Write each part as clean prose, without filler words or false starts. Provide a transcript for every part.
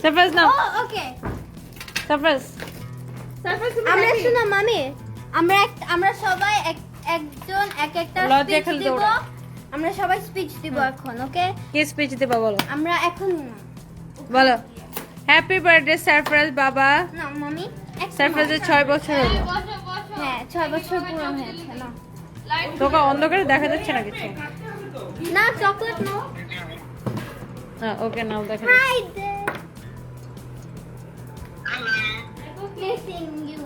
Surprise নাও ওকে surprise আমরা শোনো মামি আমরা সবাই একজন একটা লজ্জা স্পিচ খেলে দিব দৌড়া। আমরা সবাই স্পিচ দিব এখন ওকে কি স্পিচ দিবা বলো আমরা এখন না বলো হ্যাপি বার্থডে সারপ্রাইজ বাবা না মামি সারপ্রাইজের 6 বছর হলো হ্যাঁ 6 বছর পুরো হয়েছে না তোকে অন্ধকারে দেখা যাচ্ছে না কিছু না চকলেট নাও ওকে নাও দেখা হাই kissing you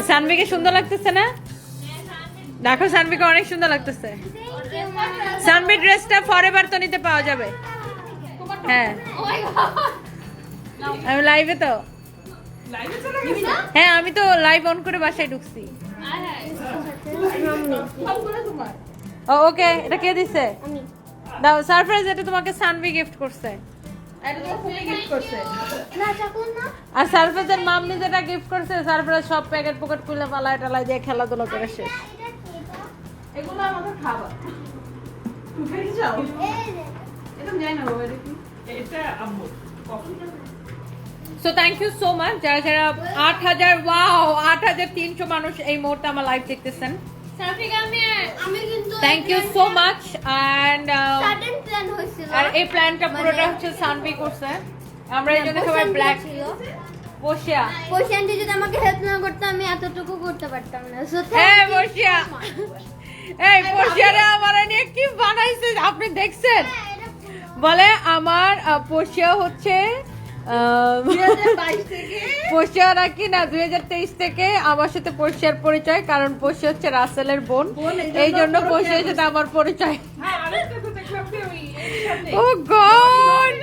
সানভিকে সুন্দর লাগতেছে না দেখো সানভিকে অনেক সুন্দর লাগতেছে সানভি ড্রেসটা ফরএভার তো নিতে পাওয়া যাবে হ্যাঁ আমি লাইভে তো হ্যাঁ আমি তো লাইভ অন করে বাসায় ঢুকছি ওকে এটা কে দিছে দাও সারপ্রাইজ এটা তোমাকে সানভি গিফট করছে না চকলেট না আর সারপ্রাইজের মাম্মি যেটা গিফট করছে সারপ্রাইজ সব প্যাকেট পকেট খুলে পালায় টালায় দিয়ে খেলাধুলা করে শেষ এগুলো আমাদের খাবার তুমি খেতে চাও এটা আমি জানি না বাবা এটা কি এটা আম্মু coffee so thank you so much যারা যারা 8000 ওয়াও 8300 মানুষ এই মুহূর্তে আমার লাইভ দেখতেছেন আমি কিন্তু thank you so much and sudden plan হয়েছিল আর এই প্ল্যানটা পুরোটা হচ্ছে সানভি করছে আমরা এই জন্য সবাই ব্ল্যাক ছিল বসিয়া পয়সান্টি যদি আমাকে হেল্প না করতো আমি এতটুকু করতে পারতাম না সো এই বসিয়া এই বসিয়ারে আমার নিয়ে কি বানাইছে আপনি দেখছেন বলে আমার পোষিয়া হচ্ছে পোষিয়া নাকি না 2023 থেকে আমার সাথে পোষিয়ার পরিচয় কারণ পোষিয়া হচ্ছে রাসেলের বোন এই জন্য পোষিয়ার সাথে আমার পরিচয় হ্যাঁ আরেকটা তো দেখলাম কি ওই ও গড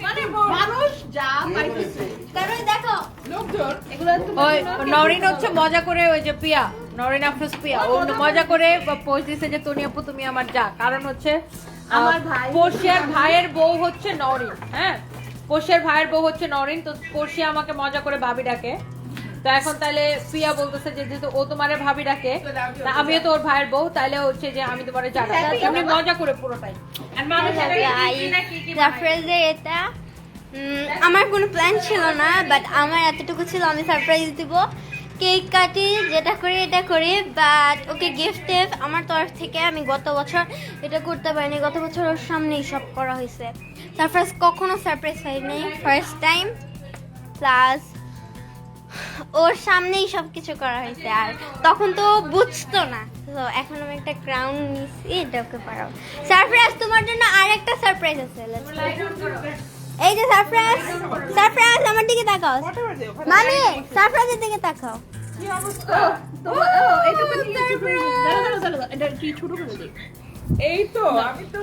মানে মানুষ যা পাইতেছে কারণ দেখো লোকজন এগুলো তো ওই নরিন হচ্ছে মজা করে ওই যে পিয়া নরিন আফরোজ পিয়া ও মজা করে পোস্ট দিছে যে তুমি আপু তুমি আমার যা কারণ হচ্ছে আমার ভাই পোষিয়ার ভাইয়ের বউ হচ্ছে নরিন হ্যাঁ পোষিয়ার ভাইয়ের বউ হচ্ছে নরিন তো পোষিয়া আমাকে মজা করে ভাবি ডাকে তো এখন তাহলে পিয়া বলতেছে যে যেহেতু ও তোমারে ভাবি ডাকে তা আমিও তো ওর ভাইয়ের বউ তাইলে হচ্ছে যে আমি তোমারে জানা আমি মজা করে পুরোটাই আর মানুষ সারপ্রাইজে এটা আমার কোনো প্ল্যান ছিল না বাট আমার এতটুকু ছিল আমি সারপ্রাইজ দিব কেক কাটি যেটা করি এটা করি বাট ওকে গিফট আমার তরফ থেকে আমি গত বছর এটা করতে পারিনি গত বছর ওর সামনেই সব করা হয়েছে সারপ্রাইজ কখনো সারপ্রাইজ হয়নি ফার্স্ট টাইম প্লাস ওর সামনেই সব কিছু করা হয়েছে আর তখন তো বুঝতো না তো এখন আমি একটা ক্রাউন নিছি এটা ওকে পারাও সারপ্রাইজ তোমার জন্য আরেকটা সারপ্রাইজ আছে এই যে সারপ্রাইজ সারপ্রাইজ আমার দিকে তাকাও মামি সারপ্রাইজের দিকে তাকাও কি অবস্থা তোমার এটা তো এটা কি ছোট করে দিই এই তো আমি তো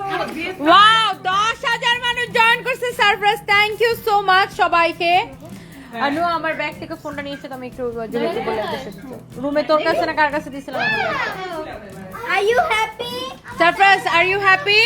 ওয়াও 10000 মানুষ জয়েন করছে surprise thank you so much সবাইকে আনু আমার ব্যাগ থেকে ফোনটা নিয়ে এসে আমি একটু জেলে বলে রুমে তোর কাছে না কার কাছে দিছিলাম are you happy surprise are you happy